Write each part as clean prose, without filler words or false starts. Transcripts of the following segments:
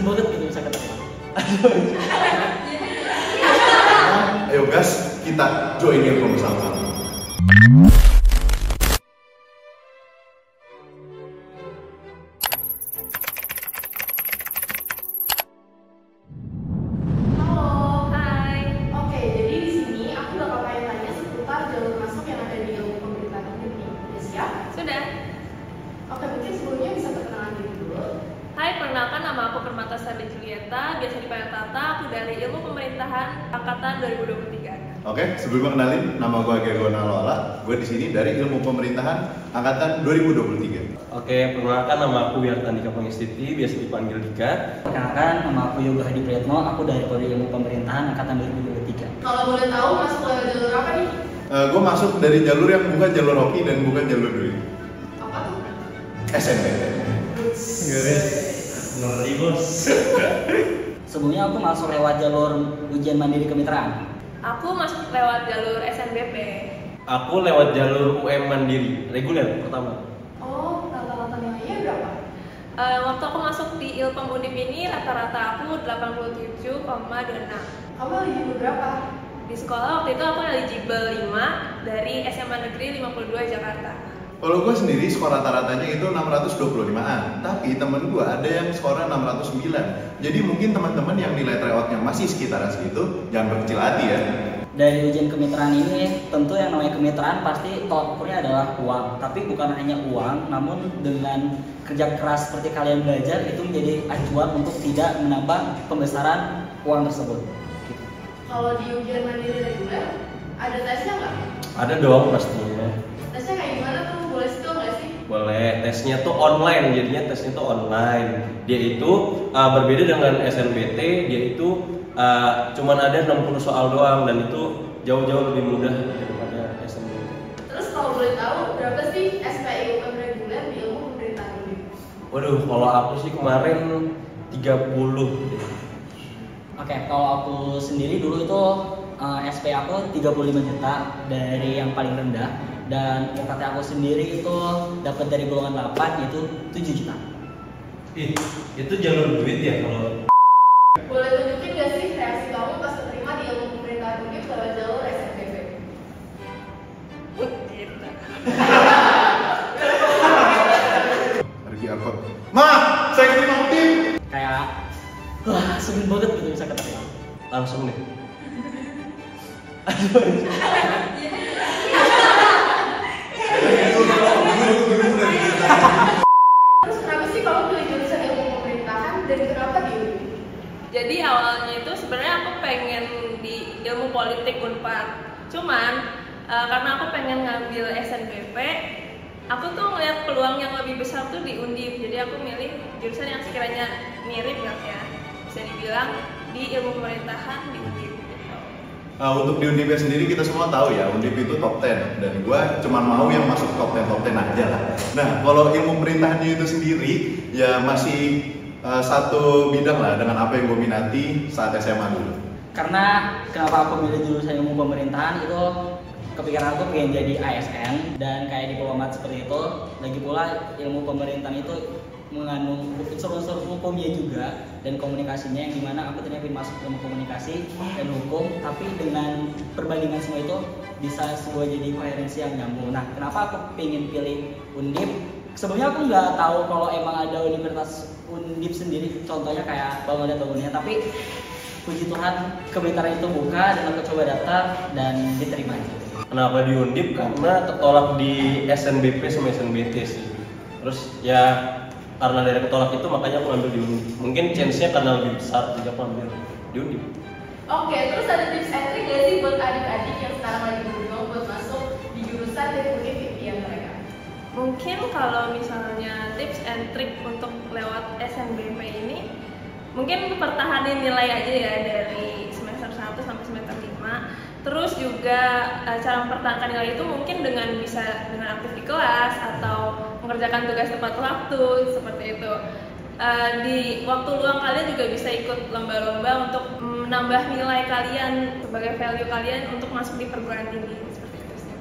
banget gitu bisa ketemu. Ayo gas, kita join ilmu bersama-sama. Halo, hai. Oke, jadi di sini aku bakal tanya-tanya seputar jalur masuk yang ada di ilmu pemerintahan ini. Udah siap? Sudah. Oke, mungkin sebelumnya bisa perkenalan diri dulu. Hai, perkenalkan nama aku Permata Sari Julieta, biasa dipanggil Tata, aku dari Ilmu Pemerintahan Angkatan 2023. Oke, sebelum kenalin, nama gue Gergona Lola. Gue di sini dari Ilmu Pemerintahan Angkatan 2023. Oke, perkenalkan nama aku Wiartandika Pangestiti, biasa dipanggil Dika. Perkenalkan nama aku Yoga Hadi Priyatno, aku dari Prodi Ilmu Pemerintahan Angkatan 2023. Kalau boleh tahu masuk lewat jalur apa nih? Gue masuk dari jalur yang bukan jalur hoki dan bukan jalur duit. Apa tuh? SMP. Ngeri bos. Sebelumnya aku masuk lewat jalur ujian mandiri kemitraan. Aku masuk lewat jalur SNBP. Aku lewat jalur UM Mandiri, reguler pertama. Oh, rata-rata nilainya berapa? Waktu aku masuk di Ilpem Undip ini rata-rata aku 87,26. Kamu eligible berapa? Di sekolah waktu itu aku eligible 5 dari SMA Negeri 52 Jakarta. Kalau gue sendiri skor rata-ratanya itu 625-an, tapi temen gue ada yang skornya 609. Jadi mungkin teman-teman yang nilai tryoutnya masih sekitaran segitu, jangan berkecil hati ya. Dari ujian kemitraan ini, tentu yang namanya kemitraan pasti tolak ukurnya adalah uang. Tapi bukan hanya uang, namun dengan kerja keras seperti kalian belajar itu menjadi acuan untuk tidak menambah pembesaran uang tersebut. Gitu. Kalau di ujian mandiri reguler, ada tesnya nggak? Ada dong pastinya. Tesnya kayak gimana tuh? Boleh spill nggak sih? Boleh, tesnya tuh online, jadinya tesnya tuh online. Dia itu berbeda dengan SNBT, dia itu cuman ada 60 soal doang dan itu jauh-jauh lebih mudah daripada SNBT. Terus kalau boleh tahu, berapa sih SPIUM reguler di ilmu pemerintahan ini? Waduh, kalau aku sih kemarin 30. Oke, kalau aku sendiri dulu itu SP aku 35 juta dari yang paling rendah, dan UKT aku sendiri itu dapat dari golongan 8 yaitu 7 juta. Itu jalur duit ya kalau. Boleh tunjukin gak sih reaksi kamu pas keterima di ilmu pemerintahan Undip lewat jalur SNBP? Gitu. Pergi angkot. Ma, saya keterima Undip. Kayak wah, seneng banget gitu bisa ketemu. Langsung deh. Terus kenapa sih kamu pilih jurusan ilmu pemerintahan dan kenapa di Undip? Jadi awalnya itu sebenarnya aku pengen di ilmu politik Unpad. Cuman karena aku pengen ngambil SNBP, aku tuh ngeliat peluang yang lebih besar tuh di Undip. Jadi aku milih jurusan yang sekiranya mirip ya, bisa dibilang di ilmu pemerintahan di Undip. Untuk di Undip sendiri kita semua tahu ya, Undip itu top 10 dan gue cuma mau yang masuk top 10 aja lah. Nah, kalau ilmu pemerintahannya itu sendiri ya masih satu bidang lah dengan apa yang gue minati saat SMA dulu. Karena kenapa aku milih jurusan ilmu pemerintahan itu, kepikiran aku pengen jadi ASN dan kayak diplomat seperti itu. Lagi pula ilmu pemerintahan itu mengandung unsur-unsur hukumnya juga dan komunikasinya, yang dimana aku ternyata masuk ilmu komunikasi dan hukum, tapi dengan perbandingan semua itu bisa sebuah jadi koherensi yang nyambung. Nah, kenapa aku pengen pilih Undip? Sebelumnya aku nggak tahu kalau emang ada Universitas Undip sendiri, contohnya kayak Bangun atau Unia, tapi puji Tuhan kebetulan itu buka dan aku coba daftar dan diterima. Kenapa di Undip? Karena ketolak di SNBP sama SNBT sih. Terus ya karena dari ketolak itu makanya aku ambil di Undip. Mungkin chance-nya karena lebih besar, jadi aku ambil di Undip. Oke, terus ada tips and trick gak sih buat adik-adik yang sekarang lagi berjuang buat masuk di jurusan dari Undip impian mereka? Mungkin kalau misalnya tips and trick untuk lewat SNBP ini, mungkin pertahanin nilai aja ya dari semester 1 sampai semester 5. Terus juga cara mempertahankan nilai itu mungkin dengan aktif di kelas atau mengerjakan tugas tepat waktu seperti itu. Di waktu luang kalian juga bisa ikut lomba-lomba untuk menambah nilai kalian sebagai value kalian untuk masuk di perguruan tinggi seperti itu sih.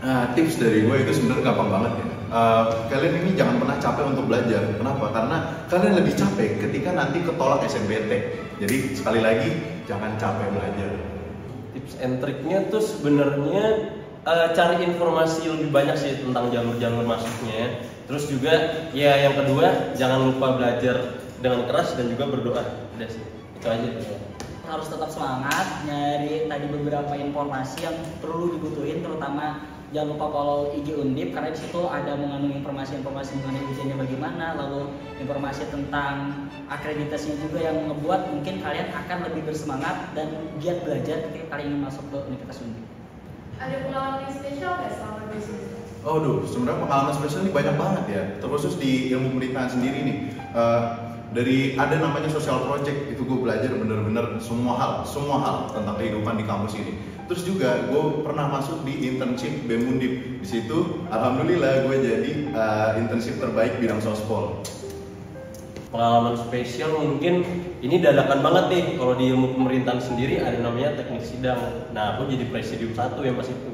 Nah, tips dari gue itu sebenarnya gampang banget ya. kalian ini jangan pernah capek untuk belajar. Kenapa? Karena kalian lebih capek ketika nanti ketolak SNBT. Jadi sekali lagi jangan capek belajar. Tips and triknya tuh sebenarnya cari informasi lebih banyak sih tentang jalur-jalur masuknya. Terus juga ya yang kedua jangan lupa belajar dengan keras dan juga berdoa. Udah sih, itu aja. Harus tetap semangat nyari tadi beberapa informasi yang perlu dibutuhin, terutama jangan lupa follow IG Undip karena di situ ada mengandung informasi-informasi mengenai ujiannya bagaimana, lalu informasi tentang akreditasinya juga yang ngebuat mungkin kalian akan lebih bersemangat dan giat belajar ketika kalian ingin masuk ke Universitas Undip. Ada pengalaman yang spesial nggak selama di sini? Sebenarnya pengalaman spesial ini banyak banget ya, terkhusus di ilmu pemerintahan sendiri nih. Dari ada namanya social project, itu gue belajar bener-bener semua hal tentang kehidupan di kampus ini. Terus juga gue pernah masuk di internship BEM Undip. Di situ alhamdulillah gue jadi internship terbaik bidang sospol. Pengalaman spesial mungkin ini dadakan banget nih. Kalau di ilmu pemerintahan sendiri ada namanya teknik sidang. Nah, aku jadi presidium 1 yang pas itu.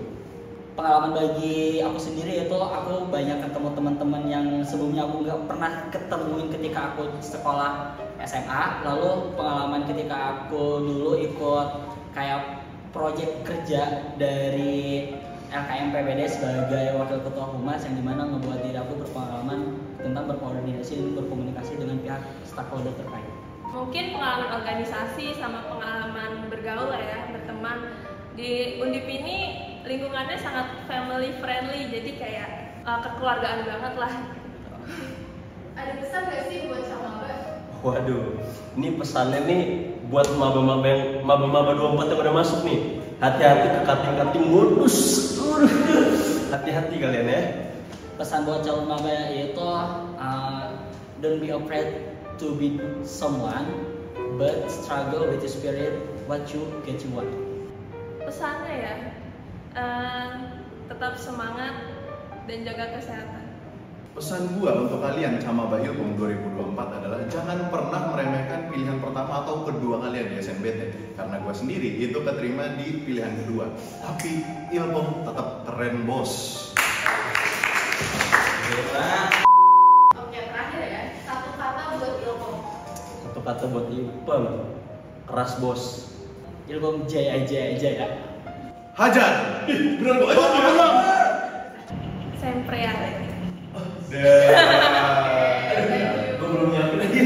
Pengalaman bagi aku sendiri itu aku banyak ketemu teman-teman yang sebelumnya aku nggak pernah ketemuin ketika aku sekolah SMA. Lalu pengalaman ketika aku dulu ikut kayak proyek kerja dari LKM PBD sebagai wakil ketua humas yang dimana ngebuat diri aku berpengalaman tentang berkoordinasi dan berkomunikasi dengan pihak stakeholder terkait. Mungkin pengalaman organisasi sama pengalaman bergaul lah ya, berteman. Di Undip ini lingkungannya sangat family friendly, jadi kayak kekeluargaan banget lah. Ada pesan nggak sih buat sama Mbak? Waduh, ini pesannya nih buat maba-maba 24 yang udah masuk nih. Hati-hati ke kating-kating modus. Hati-hati kalian ya. Pesan buat calon maba yaitu don't be afraid to be someone, but struggle with the spirit what you get you want. Pesannya ya, tetap semangat dan jaga kesehatan. Pesan gua untuk kalian Camaba Ilkom 2024 adalah jangan pernah meremehkan pilihan pertama atau kedua kalian di SNBT. Karena gua sendiri itu keterima di pilihan kedua. Tapi Ilkom tetap keren, bos. Oke, terakhir ya, satu kata buat Ilkom. Satu kata buat Ilkom, keras bos. Ilkom jaya jaya jaya. Hajar. Bener banget. Sempre ya. Gue belum nyiapin lagi.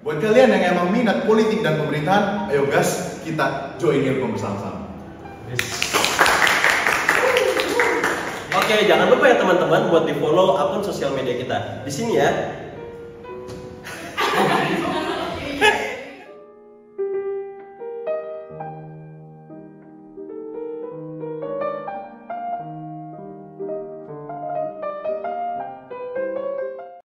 Buat kalian yang emang minat politik dan pemerintahan, ayo gas, kita join Ilkom bersama-sama. Oke, jangan lupa ya teman-teman buat di follow akun sosial media kita. Di sini ya,